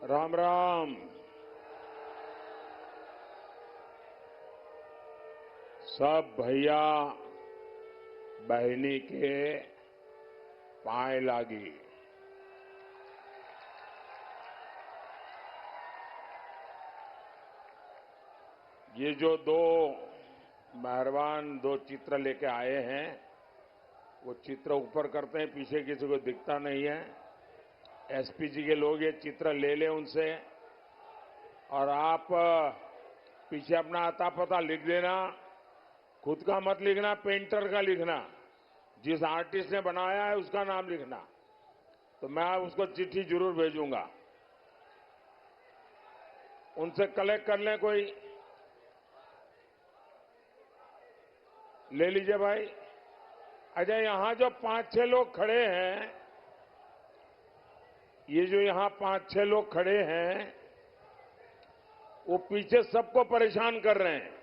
राम राम। सब भैया बहनी के पाए लागी। ये जो दो मेहरबान दो चित्र लेके आए हैं, वो चित्र ऊपर करते हैं, पीछे किसी को दिखता नहीं है। एसपी जी के लोग ये चित्र ले लें उनसे, और आप पीछे अपना आता पता लिख देना। खुद का मत लिखना, पेंटर का लिखना, जिस आर्टिस्ट ने बनाया है उसका नाम लिखना, तो मैं उसको चिट्ठी जरूर भेजूंगा। उनसे कलेक्ट कर लें, कोई ले लीजिए भाई। अच्छा, यहां जो 5-6 लोग खड़े हैं, ये जो यहां 5-6 लोग खड़े हैं, वो पीछे सबको परेशान कर रहे हैं।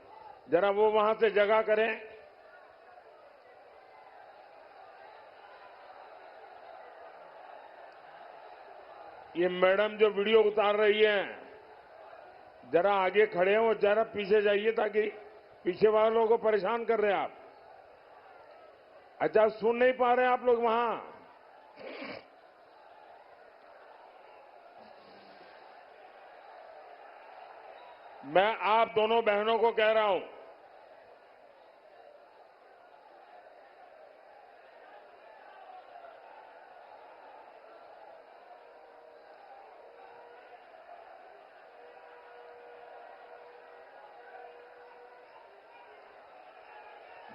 जरा वो वहां से जगह करें। ये मैडम जो वीडियो उतार रही है, जरा आगे खड़े हो, जरा पीछे जाइए, ताकि पीछे वालों को परेशान कर रहे हैं आप। अच्छा, सुन नहीं पा रहे हैं आप लोग वहां? मैं आप दोनों बहनों को कह रहा हूं,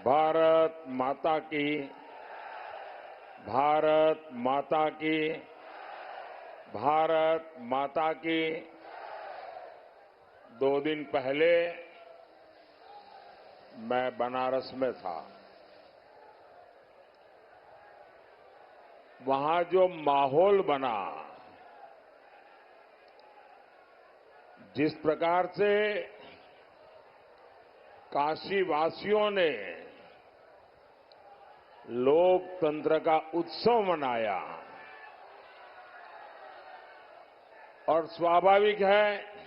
भारत माता की, भारत माता की, भारत माता की। 2 दिन पहले मैं बनारस में था। वहां जो माहौल बना, जिस प्रकार से काशीवासियों ने लोकतंत्र का उत्सव मनाया, और स्वाभाविक है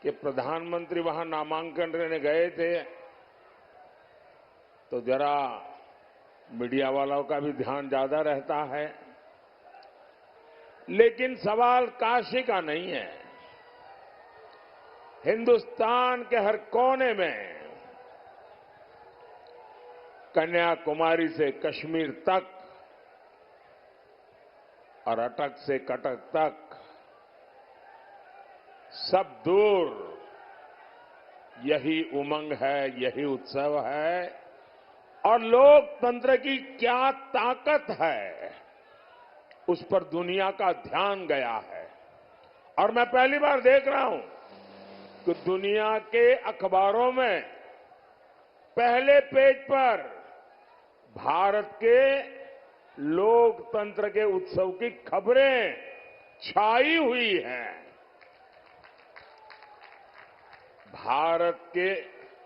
कि प्रधानमंत्री वहां नामांकन लेने गए थे, तो जरा मीडिया वालों का भी ध्यान ज्यादा रहता है। लेकिन सवाल काशी का नहीं है। हिंदुस्तान के हर कोने में, कन्याकुमारी से कश्मीर तक और अटक से कटक तक, सब दूर यही उमंग है, यही उत्सव है। और लोकतंत्र की क्या ताकत है, उस पर दुनिया का ध्यान गया है। और मैं पहली बार देख रहा हूं कि दुनिया के अखबारों में पहले पेज पर भारत के लोकतंत्र के उत्सव की खबरें छाई हुई हैं। भारत के,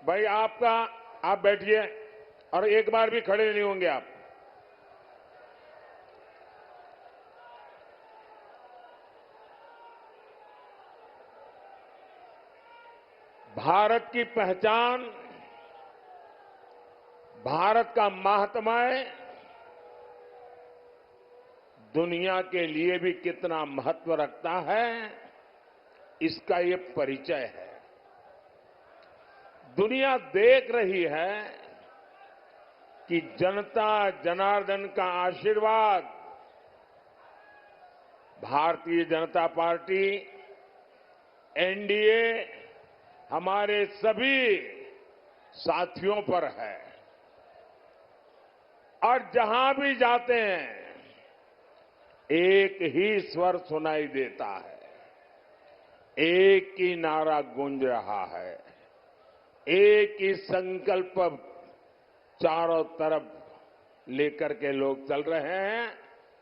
भाई आप बैठिए, और एक बार भी खड़े नहीं होंगे आप। भारत की पहचान, भारत का माहात्म्य दुनिया के लिए भी कितना महत्व रखता है, इसका ये परिचय है। दुनिया देख रही है कि जनता जनार्दन का आशीर्वाद, भारतीय जनता पार्टी, एनडीए, हमारे सभी साथियों पर है। और जहां भी जाते हैं, एक ही स्वर सुनाई देता है, एक ही नारा गूंज रहा है, एक ही संकल्प चारों तरफ लेकर के लोग चल रहे हैं,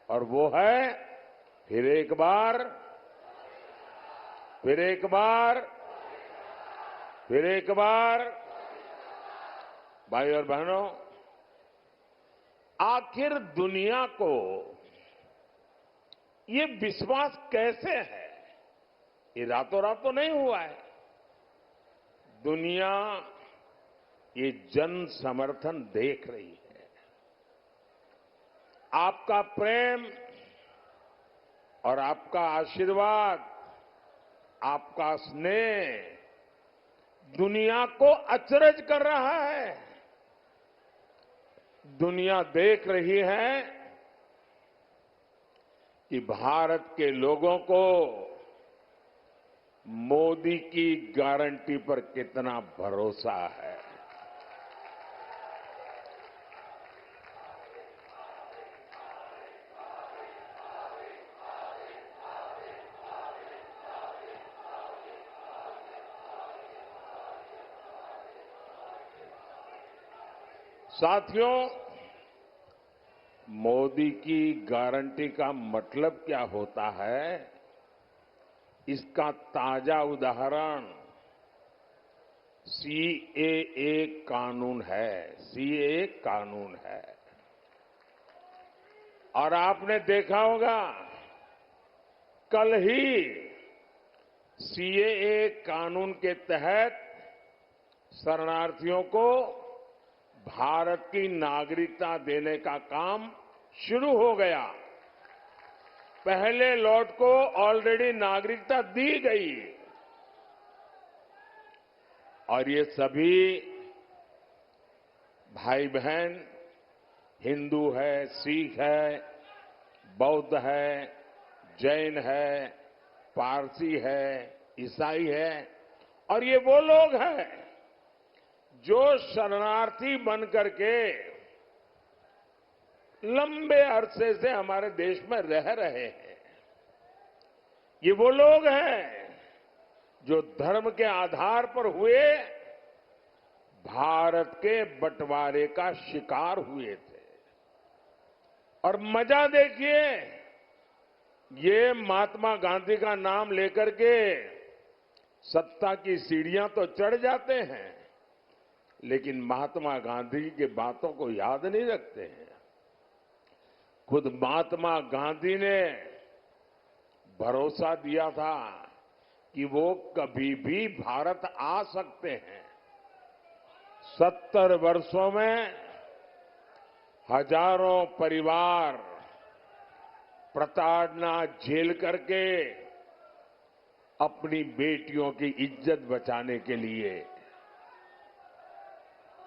और वो है फिर एक बार, फिर एक बार, फिर एक बार। भाई और बहनों, आखिर दुनिया को ये विश्वास कैसे है ये रातों रात तो नहीं हुआ है। दुनिया ये जन समर्थन देख रही है। आपका प्रेम और आपका आशीर्वाद, आपका स्नेह दुनिया को अचरज कर रहा है। दुनिया देख रही है कि भारत के लोगों को मोदी की गारंटी पर कितना भरोसा है। साथियों, मोदी की गारंटी का मतलब क्या होता है, इसका ताजा उदाहरण सीएए कानून है। सीएए कानून है और आपने देखा होगा कल ही सीएए कानून के तहत शरणार्थियों को भारत की नागरिकता देने का काम शुरू हो गया। पहले लॉट को ऑलरेडी नागरिकता दी गई और ये सभी भाई बहन हिंदू है, सिख है, बौद्ध है, जैन है, पारसी है, ईसाई है और ये वो लोग हैं जो शरणार्थी बनकर के लंबे अरसे से हमारे देश में रह रहे हैं। ये वो लोग हैं जो धर्म के आधार पर हुए भारत के बंटवारे का शिकार हुए थे। और मजा देखिए, ये महात्मा गांधी का नाम लेकर के सत्ता की सीढ़ियां तो चढ़ जाते हैं, लेकिन महात्मा गांधी की बातों को याद नहीं रखते हैं। खुद महात्मा गांधी ने भरोसा दिया था कि वो कभी भी भारत आ सकते हैं। 70 वर्षों में हजारों परिवार प्रताड़ना झेल करके अपनी बेटियों की इज्जत बचाने के लिए,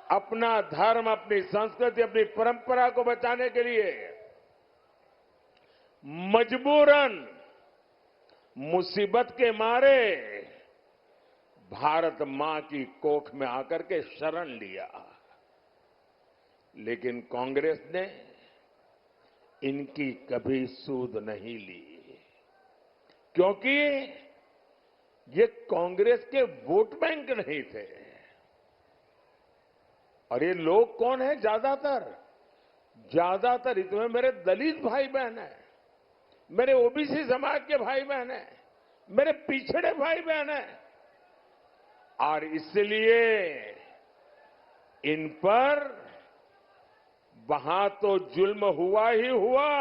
अपना धर्म, अपनी संस्कृति, अपनी परंपरा को बचाने के लिए मजबूरन मुसीबत के मारे भारत मां की कोख में आकर के शरण लिया। लेकिन कांग्रेस ने इनकी कभी सूध नहीं ली, क्योंकि ये कांग्रेस के वोट बैंक नहीं थे। और ये लोग कौन है? ज्यादातर इसमें मेरे दलित भाई बहन हैं, मेरे ओबीसी समाज के भाई बहन हैं, मेरे पिछड़े भाई बहन हैं। और इसलिए इन पर वहां तो जुल्म हुआ ही हुआ,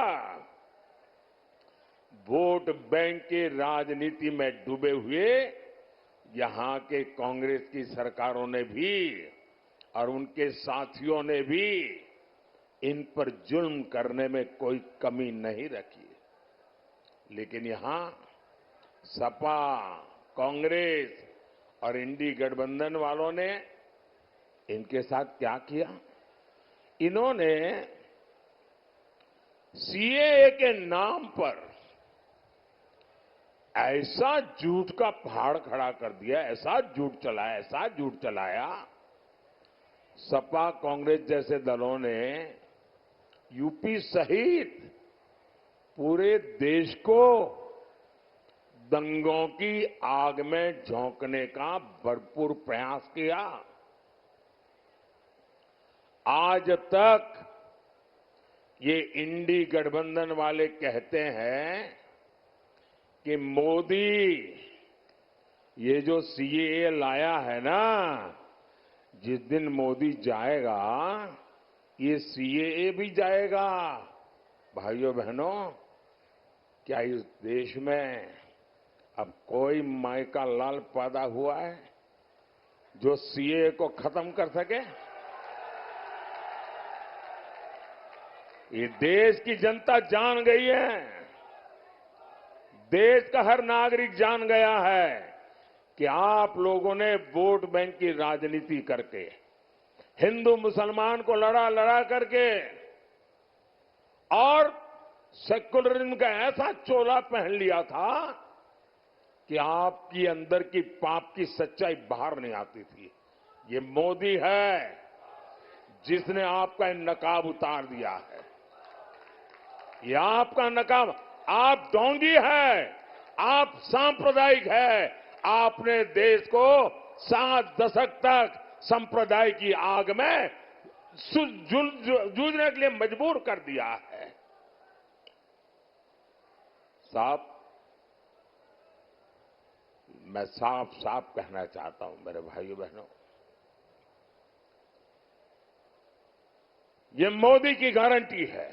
वोट बैंक की राजनीति में डूबे हुए यहां के कांग्रेस की सरकारों ने भी और उनके साथियों ने भी इन पर जुल्म करने में कोई कमी नहीं रखी। लेकिन यहां सपा, कांग्रेस और इंडी गठबंधन वालों ने इनके साथ क्या किया? इन्होंने सीएए के नाम पर ऐसा झूठ का पहाड़ खड़ा कर दिया, ऐसा झूठ चलाया। सपा, कांग्रेस जैसे दलों ने यूपी सहित पूरे देश को दंगों की आग में झोंकने का भरपूर प्रयास किया। आज तक ये इंडी गठबंधन वाले कहते हैं कि मोदी ये जो सीएए लाया है ना, जिस दिन मोदी जाएगा ये सीएए भी जाएगा। भाइयों बहनों, क्या इस देश में अब कोई माई का लाल पैदा हुआ है जो सीए को खत्म कर सके? ये देश की जनता जान गई है, देश का हर नागरिक जान गया है कि आप लोगों ने वोट बैंक की राजनीति करके, हिंदू मुसलमान को लड़ा करके और सेक्युलरिज्म का ऐसा चोला पहन लिया था कि आपकी अंदर की पाप की सच्चाई बाहर नहीं आती थी। ये मोदी है जिसने आपका नकाब उतार दिया है। ये आपका नकाब, आप ढोंगी है, आप सांप्रदायिक है। आपने देश को 7 दशक तक संप्रदाय की आग में जूझने के लिए मजबूर कर दिया है। साहब, मैं साफ साफ कहना चाहता हूं मेरे भाइयों बहनों, ये मोदी की गारंटी है।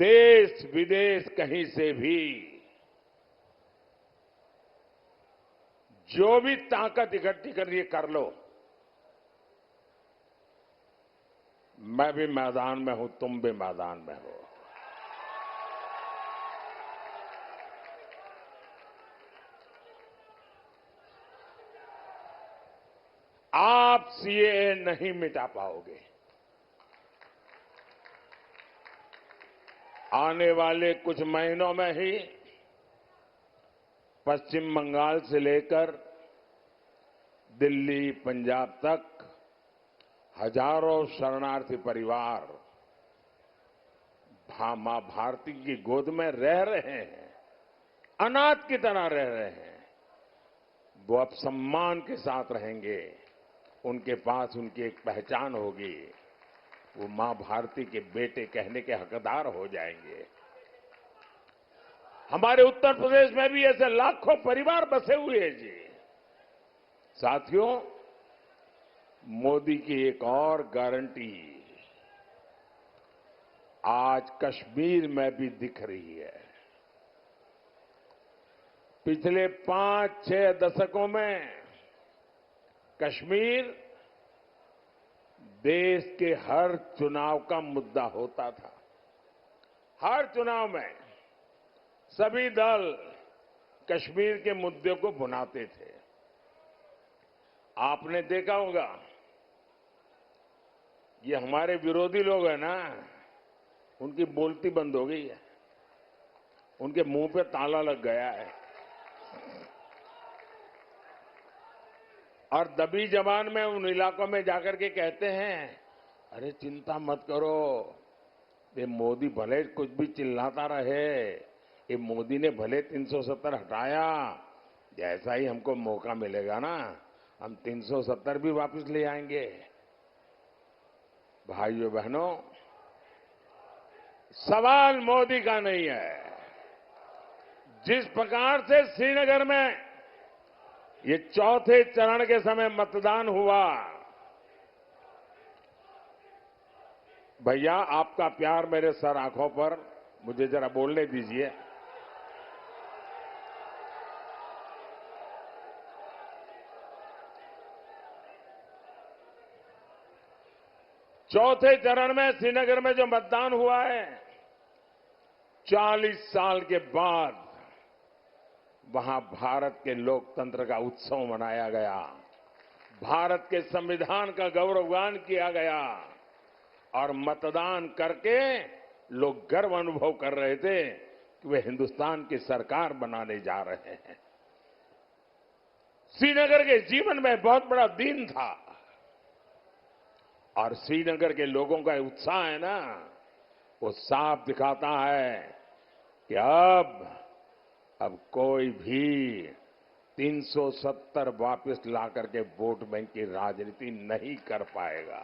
देश विदेश कहीं से भी जो भी ताकत इकट्ठी करनी है कर लो। मैं भी मैदान में हूं, तुम भी मैदान में हो। आप सीएए नहीं मिटा पाओगे। आने वाले कुछ महीनों में ही पश्चिम बंगाल से लेकर दिल्ली, पंजाब तक हजारों शरणार्थी परिवार मां भारती की गोद में रह रहे हैं, अनाथ की तरह रह रहे हैं। वो अब सम्मान के साथ रहेंगे, उनके पास उनकी एक पहचान होगी, वो मां भारती के बेटे कहने के हकदार हो जाएंगे। हमारे उत्तर प्रदेश में भी ऐसे लाखों परिवार बसे हुए हैं जी। साथियों, मोदी की एक और गारंटी आज कश्मीर में भी दिख रही है। पिछले 5-6 दशकों में कश्मीर देश के हर चुनाव का मुद्दा होता था। हर चुनाव में सभी दल कश्मीर के मुद्दे को भुनाते थे। आपने देखा होगा, ये हमारे विरोधी लोग हैं ना, उनकी बोलती बंद हो गई है, उनके मुंह पे ताला लग गया है और दबी जबान में उन इलाकों में जाकर के कहते हैं, अरे चिंता मत करो, ये मोदी भले कुछ भी चिल्लाता रहे, ये मोदी ने भले 370 हटाया, जैसा ही हमको मौका मिलेगा ना हम 370 भी वापस ले आएंगे। भाइयों बहनों, सवाल मोदी का नहीं है। जिस प्रकार से श्रीनगर में ये चौथे चरण के समय मतदान हुआ, भैया आपका प्यार मेरे सर आंखों पर, मुझे जरा बोलने दीजिए। चौथे चरण में श्रीनगर में जो मतदान हुआ है, 40 साल के बाद वहां भारत के लोकतंत्र का उत्सव मनाया गया, भारत के संविधान का गौरवगान किया गया और मतदान करके लोग गर्व अनुभव कर रहे थे कि वे हिंदुस्तान की सरकार बनाने जा रहे हैं। श्रीनगर के जीवन में बहुत बड़ा दिन था और श्रीनगर के लोगों का उत्साह है ना, वो साफ दिखाता है कि अब कोई भी 370 वापस ला करके वोट बैंक की राजनीति नहीं कर पाएगा।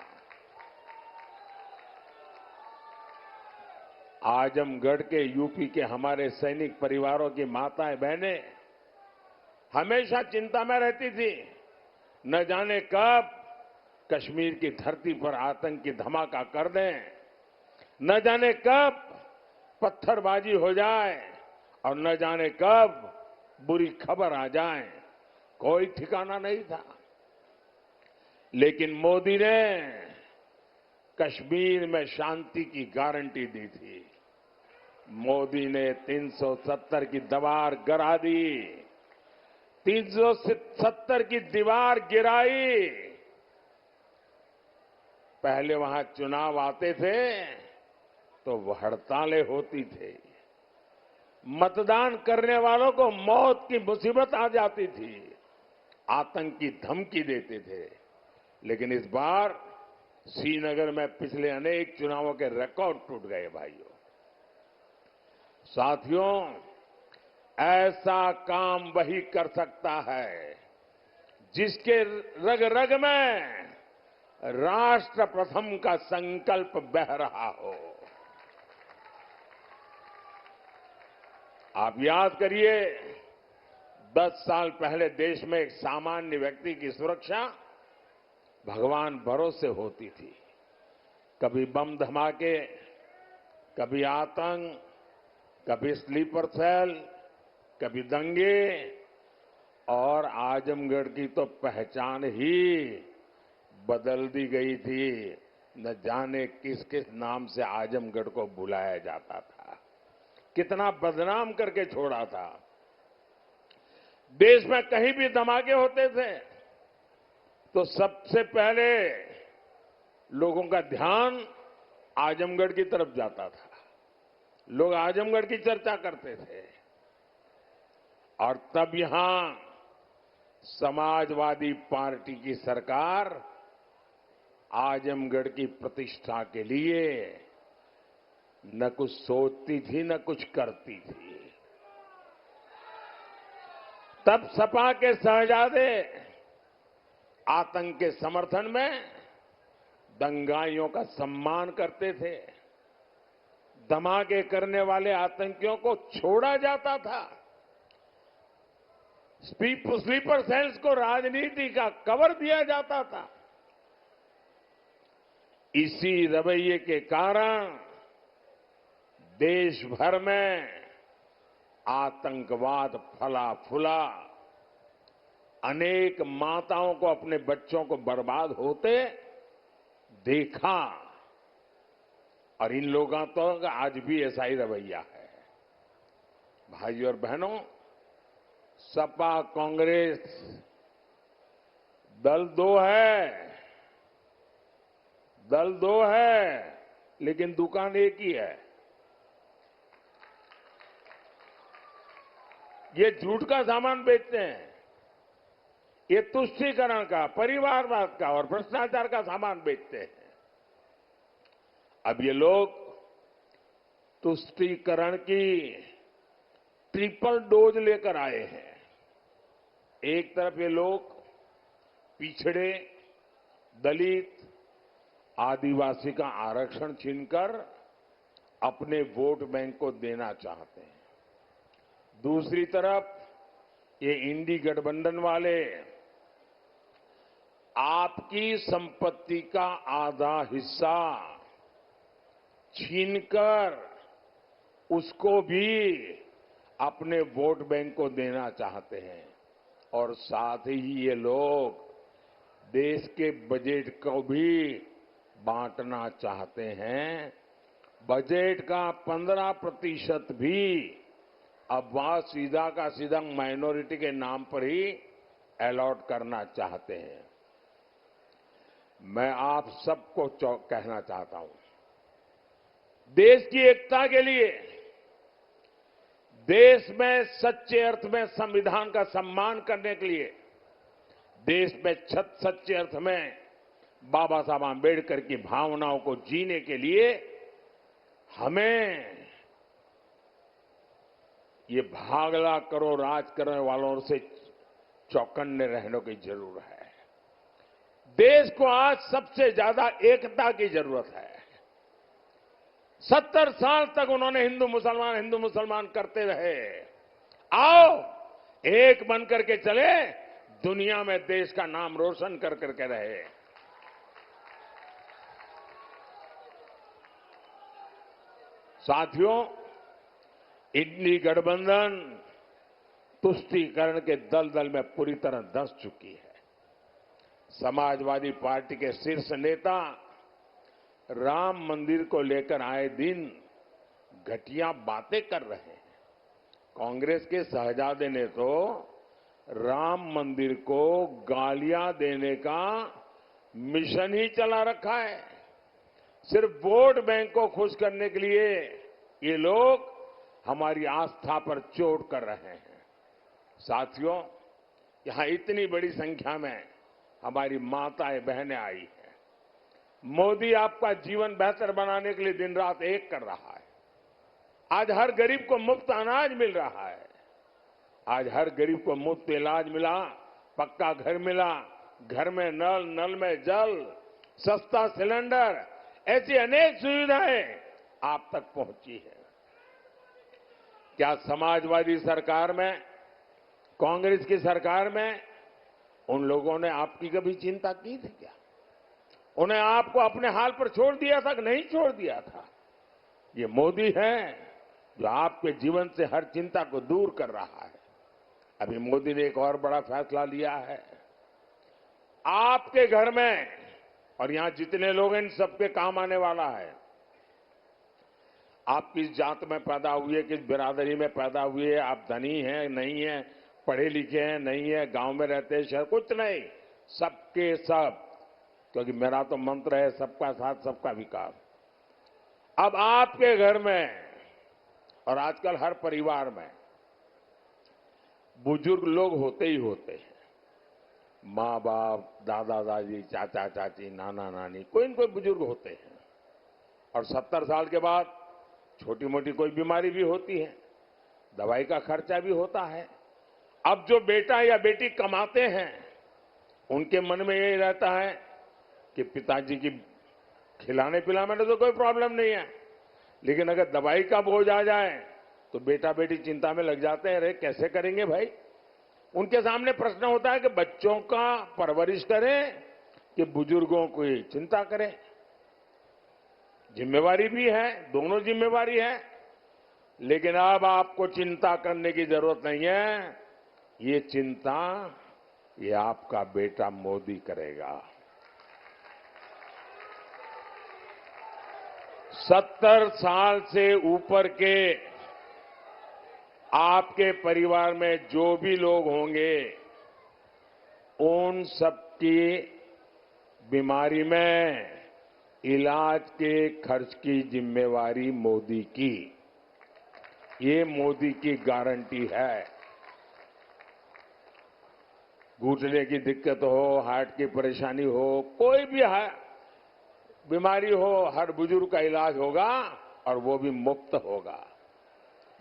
आजमगढ़ के, यूपी के हमारे सैनिक परिवारों की माताएं बहनें हमेशा चिंता में रहती थी, न जाने कब कश्मीर की धरती पर आतंक की धमाका कर दें, न जाने कब पत्थरबाजी हो जाए और न जाने कब बुरी खबर आ जाए, कोई ठिकाना नहीं था। लेकिन मोदी ने कश्मीर में शांति की गारंटी दी थी। मोदी ने 370 की दीवार गिरा दी, 370 की दीवार गिराई। पहले वहां चुनाव आते थे तो हड़तालें होती थी, मतदान करने वालों को मौत की मुसीबत आ जाती थी, आतंक की धमकी देते थे। लेकिन इस बार श्रीनगर में पिछले अनेक चुनावों के रिकॉर्ड टूट गए भाइयों। साथियों, ऐसा काम वही कर सकता है जिसके रग रग में राष्ट्र प्रथम का संकल्प बह रहा हो। आप याद करिए, 10 साल पहले देश में एक सामान्य व्यक्ति की सुरक्षा भगवान भरोसे होती थी। कभी बम धमाके, कभी आतंक, कभी स्लीपर सेल, कभी दंगे, और आजमगढ़ की तो पहचान ही बदल दी गई थी। न जाने किस किस नाम से आजमगढ़ को बुलाया जाता था, कितना बदनाम करके छोड़ा था। देश में कहीं भी धमाके होते थे तो सबसे पहले लोगों का ध्यान आजमगढ़ की तरफ जाता था, लोग आजमगढ़ की चर्चा करते थे। और तब यहां समाजवादी पार्टी की सरकार आजमगढ़ की प्रतिष्ठा के लिए न कुछ सोचती थी न कुछ करती थी। तब सपा के शहजादे आतंक के समर्थन में दंगाइयों का सम्मान करते थे, धमाके करने वाले आतंकियों को छोड़ा जाता था, स्लीपर सेल्स को राजनीति का कवर दिया जाता था। इसी रवैये के कारण देश भर में आतंकवाद फला फूला, अनेक माताओं को अपने बच्चों को बर्बाद होते देखा। और इन लोगों तो आज भी ऐसा ही रवैया है। भाइयों और बहनों, सपा कांग्रेस दल दो है, लेकिन दुकान एक ही है। ये झूठ का सामान बेचते हैं, ये तुष्टीकरण का, परिवारवाद का और भ्रष्टाचार का सामान बेचते हैं। अब ये लोग तुष्टीकरण की ट्रिपल डोज लेकर आए हैं। एक तरफ ये लोग पिछड़े, दलित, आदिवासी का आरक्षण छीनकर अपने वोट बैंक को देना चाहते हैं। दूसरी तरफ ये इंडी गठबंधन वाले आपकी संपत्ति का आधा हिस्सा छीनकर उसको भी अपने वोट बैंक को देना चाहते हैं। और साथ ही ये लोग देश के बजट को भी बांटना चाहते हैं। बजट का 15% भी अब वहां सीधा का सीधा माइनॉरिटी के नाम पर ही अलॉट करना चाहते हैं। मैं आप सबको कहना चाहता हूं, देश की एकता के लिए, देश में सच्चे अर्थ में संविधान का सम्मान करने के लिए, देश में सच्चे अर्थ में बाबा साहब आंबेडकर की भावनाओं को जीने के लिए हमें ये भागला करो राज करने वालों से चौकन्ने रहने की जरूरत है। देश को आज सबसे ज्यादा एकता की जरूरत है। 70 साल तक उन्होंने हिंदू मुसलमान करते रहे। आओ एक बन करके चले, दुनिया में देश का नाम रोशन कर करके रहे। साथियों, इंडी गठबंधन तुष्टीकरण के दलदल में पूरी तरह धंस चुकी है। समाजवादी पार्टी के शीर्ष नेता राम मंदिर को लेकर आए दिन घटिया बातें कर रहे हैं। कांग्रेस के शहजादे ने तो राम मंदिर को गालियां देने का मिशन ही चला रखा है। सिर्फ वोट बैंक को खुश करने के लिए ये लोग हमारी आस्था पर चोट कर रहे हैं। साथियों, यहां इतनी बड़ी संख्या में हमारी माताएं बहनें आई हैं। मोदी आपका जीवन बेहतर बनाने के लिए दिन रात एक कर रहा है। आज हर गरीब को मुफ्त अनाज मिल रहा है। आज हर गरीब को मुफ्त इलाज मिला, पक्का घर मिला, घर में नल, नल में जल, सस्ता सिलेंडर, ऐसी अनेक सुविधाएं आप तक पहुंची है। क्या समाजवादी सरकार में, कांग्रेस की सरकार में उन लोगों ने आपकी कभी चिंता की थी क्या? उन्हें आपको अपने हाल पर छोड़ दिया था कि नहीं छोड़ दिया था? ये मोदी है जो आपके जीवन से हर चिंता को दूर कर रहा है। अभी मोदी ने एक और बड़ा फैसला लिया है। आपके घर में और यहां जितने लोग हैं, इन सबके काम आने वाला है। आप किस जात में पैदा हुए, किस बिरादरी में पैदा हुए, आप धनी हैं नहीं हैं, पढ़े लिखे हैं नहीं है, गांव में रहते हैं शहर, कुछ नहीं, सबके सब, क्योंकि मेरा तो मंत्र है सबका साथ सबका विकास। अब आपके घर में और आजकल हर परिवार में बुजुर्ग लोग होते ही होते हैं। माँ बाप, दादा दादी, चाचा चाची, नाना नानी, कोई न कोई बुजुर्ग होते हैं। और 70 साल के बाद छोटी मोटी कोई बीमारी भी होती है, दवाई का खर्चा भी होता है। अब जो बेटा या बेटी कमाते हैं, उनके मन में यही रहता है कि पिताजी की खिलाने पिलाने में तो कोई प्रॉब्लम नहीं है, लेकिन अगर दवाई का बोझ आ जाए तो बेटा बेटी चिंता में लग जाते हैं। अरे कैसे करेंगे भाई? उनके सामने प्रश्न होता है कि बच्चों का परवरिश करें कि बुजुर्गों की चिंता करें। जिम्मेवारी भी है, दोनों जिम्मेवारी है, लेकिन अब आपको चिंता करने की जरूरत नहीं है। ये चिंता ये आपका बेटा मोदी करेगा। 70 साल से ऊपर के आपके परिवार में जो भी लोग होंगे, उन सबकी बीमारी में इलाज के खर्च की जिम्मेवारी मोदी की। ये मोदी की गारंटी है। घुटने की दिक्कत हो, हार्ट की परेशानी हो, कोई भी बीमारी हो, हर बुजुर्ग का इलाज होगा और वो भी मुफ्त होगा।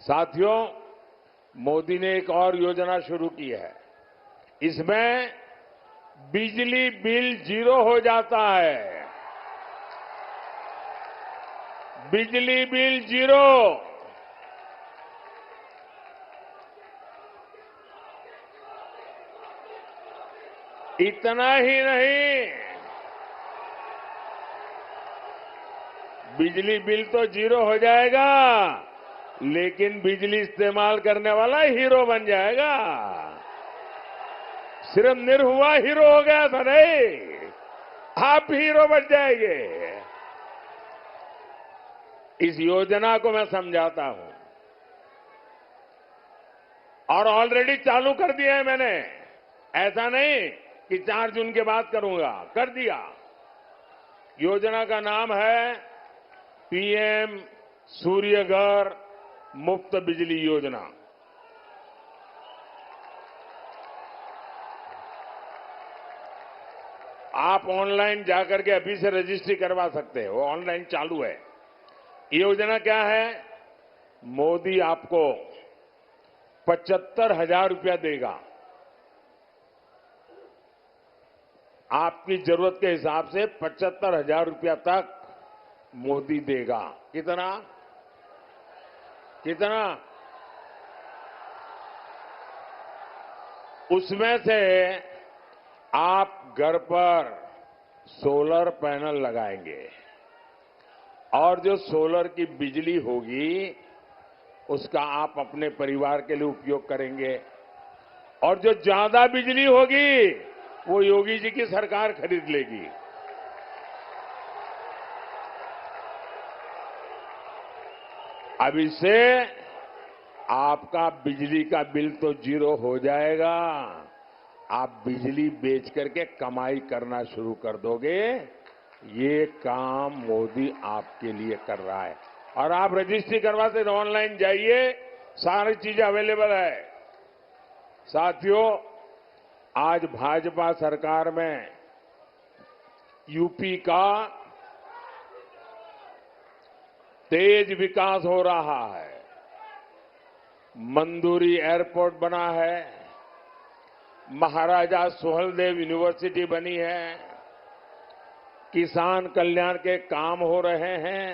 साथियों, मोदी ने एक और योजना शुरू की है। इसमें बिजली बिल 0 हो जाता है। बिजली बिल 0। इतना ही नहीं, बिजली बिल तो 0 हो जाएगा, लेकिन बिजली इस्तेमाल करने वाला हीरो बन जाएगा। सिर्फ निरहुआ हीरो हो गया था नहीं, आप हीरो बन जाएंगे। इस योजना को मैं समझाता हूं और ऑलरेडी चालू कर दिया है मैंने। ऐसा नहीं कि 4 जून के बाद करूंगा, कर दिया। योजना का नाम है पीएम सूर्यघर मुफ्त बिजली योजना। आप ऑनलाइन जाकर के अभी से रजिस्ट्री करवा सकते हैं, वो ऑनलाइन चालू है। ये योजना क्या है? मोदी आपको 75,000 रुपया देगा। आपकी जरूरत के हिसाब से 75,000 रुपया तक मोदी देगा। कितना? कितना? उसमें से आप घर पर सोलर पैनल लगाएंगे और जो सोलर की बिजली होगी उसका आप अपने परिवार के लिए उपयोग करेंगे और जो ज्यादा बिजली होगी वो योगी जी की सरकार खरीद लेगी। अब इससे आपका बिजली का बिल तो जीरो हो जाएगा, आप बिजली बेच करके कमाई करना शुरू कर दोगे। ये काम मोदी आपके लिए कर रहा है और आप रजिस्ट्री करवाते ऑनलाइन जाइए, सारी चीजें अवेलेबल है। साथियों, आज भाजपा सरकार में यूपी का तेज विकास हो रहा है। मंदुरी एयरपोर्ट बना है, महाराजा सुहेलदेव यूनिवर्सिटी बनी है, किसान कल्याण के काम हो रहे हैं।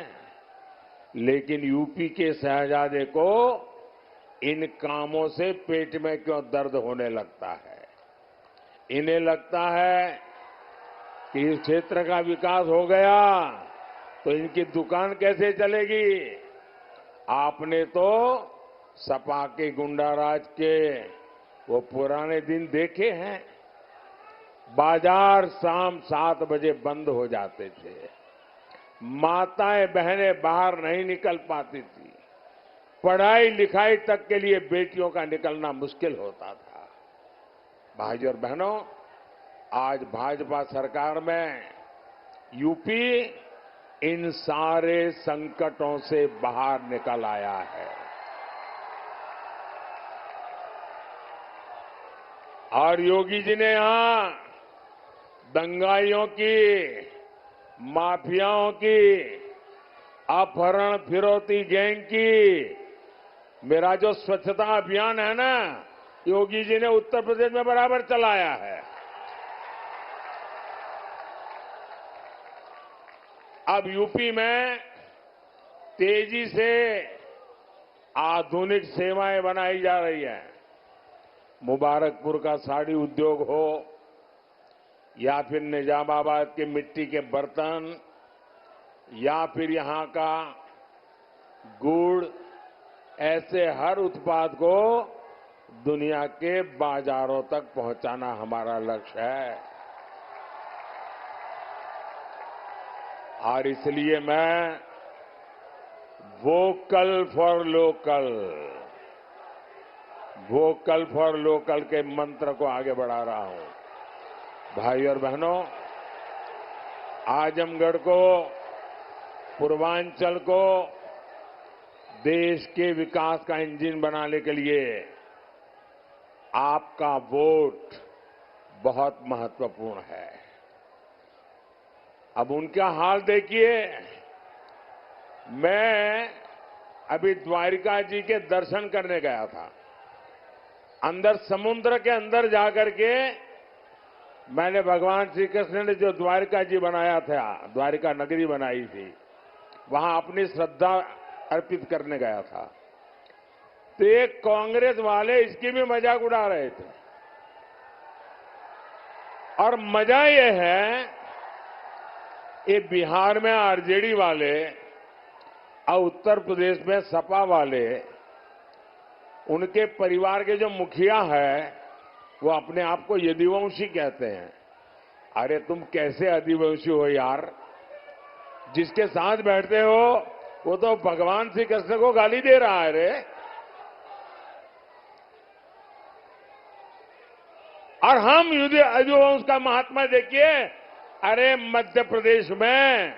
लेकिन यूपी के शहजादे को इन कामों से पेट में क्यों दर्द होने लगता है? इन्हें लगता है कि इस क्षेत्र का विकास हो गया तो इनकी दुकान कैसे चलेगी। आपने तो सपा के गुंडाराज के वो पुराने दिन देखे हैं। बाजार शाम 7 बजे बंद हो जाते थे, माताएं बहनें बाहर नहीं निकल पाती थी, पढ़ाई लिखाई तक के लिए बेटियों का निकलना मुश्किल होता था। भाइयों और बहनों, आज भाजपा सरकार में यूपी इन सारे संकटों से बाहर निकल आया है और योगी जी ने यहां दंगाइयों की, माफियाओं की, अपहरण फिरौती गैंग की, मेरा जो स्वच्छता अभियान है ना, योगी जी ने उत्तर प्रदेश में बराबर चलाया है। अब यूपी में तेजी से आधुनिक सेवाएं बनाई जा रही है। मुबारकपुर का साड़ी उद्योग हो या फिर निजामाबाद के मिट्टी के बर्तन या फिर यहां का गुड़, ऐसे हर उत्पाद को दुनिया के बाजारों तक पहुंचाना हमारा लक्ष्य है। और इसलिए मैं vocal for local, vocal for local के मंत्र को आगे बढ़ा रहा हूं। भाई और बहनों, आजमगढ़ को, पूर्वांचल को देश के विकास का इंजन बनाने के लिए आपका वोट बहुत महत्वपूर्ण है। अब उनका हाल देखिए। मैं अभी द्वारिका जी के दर्शन करने गया था। अंदर समुद्र के अंदर जाकर के मैंने भगवान श्री कृष्ण ने जो द्वारिका जी बनाया था, द्वारिका नगरी बनाई थी, वहां अपनी श्रद्धा अर्पित करने गया था। तो एक कांग्रेस वाले इसकी भी मजाक उड़ा रहे थे। और मजा यह है, ये बिहार में आरजेडी वाले और उत्तर प्रदेश में सपा वाले, उनके परिवार के जो मुखिया है वो अपने आप को यदुवंशी कहते हैं। अरे तुम कैसे आदिवासी हो यार? जिसके साथ बैठते हो वो तो भगवान श्री कृष्ण को गाली दे रहा है रे। और हम यदुवंश का महात्मा देखिए। अरे मध्य प्रदेश में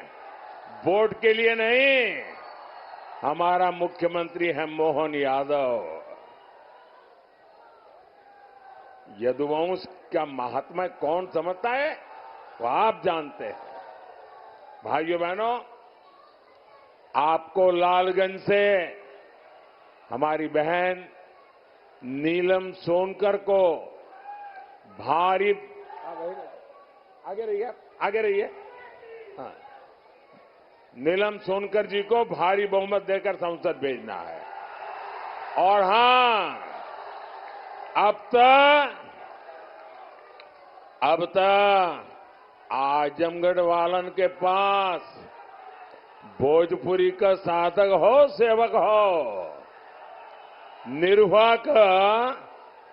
वोट के लिए नहीं, हमारा मुख्यमंत्री है मोहन यादव। यदुवंश का महात्मा कौन समझता है वो आप जानते हैं। भाइयों बहनों, आपको लालगंज से हमारी बहन नीलम सोनकर को भारी, आगे रहिए, आगे रहिए, हाँ, नीलम सोनकर जी को भारी बहुमत देकर संसद भेजना है। और हां, अब तक आजमगढ़ वालन के पास भोजपुरी का साधक हो, सेवक हो, निर्वाक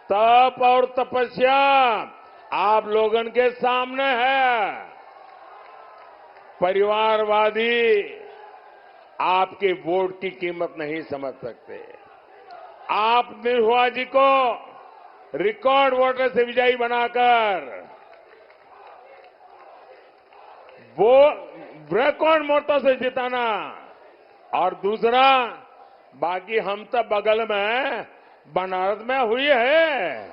तप और तपस्या आप लोगन के सामने है। परिवारवादी आपके वोट की कीमत नहीं समझ सकते। आप निर्भया जी को रिकॉर्ड वोटर से विजयी बनाकर वो रिकॉर्ड वोटों से जिताना। और दूसरा, बाकी हम तो बगल में बनारस में हुई है।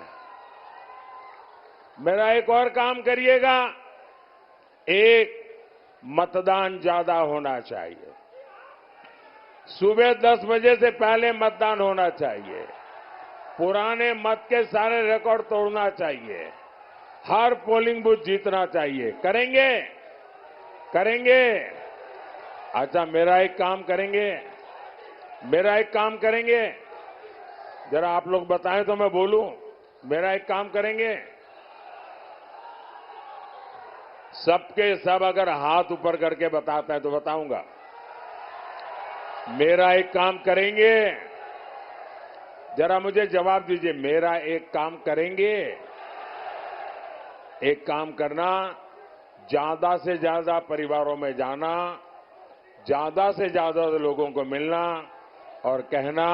मेरा एक और काम करिएगा, एक मतदान ज्यादा होना चाहिए। सुबह 10 बजे से पहले मतदान होना चाहिए। पुराने मत के सारे रिकॉर्ड तोड़ना चाहिए। हर पोलिंग बूथ जीतना चाहिए। करेंगे? करेंगे? अच्छा, मेरा एक काम करेंगे। जरा आप लोग बताएं तो मैं बोलूं। मेरा एक काम करेंगे, सबके सब अगर हाथ ऊपर करके बताता है तो बताऊंगा। मेरा एक काम करेंगे, जरा मुझे जवाब दीजिए। मेरा एक काम करेंगे? एक काम करना, ज्यादा से ज्यादा परिवारों में जाना, ज्यादा से ज्यादा लोगों को मिलना और कहना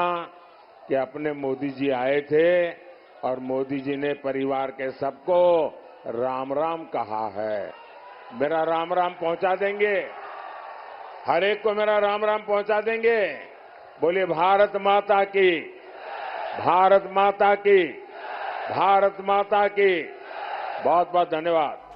कि अपने मोदी जी आए थे और मोदी जी ने परिवार के सबको राम राम कहा है। मेरा राम राम पहुंचा देंगे? हर एक को मेरा राम राम पहुंचा देंगे? बोलिए भारत माता की, भारत माता की, भारत माता की। बहुत बहुत धन्यवाद।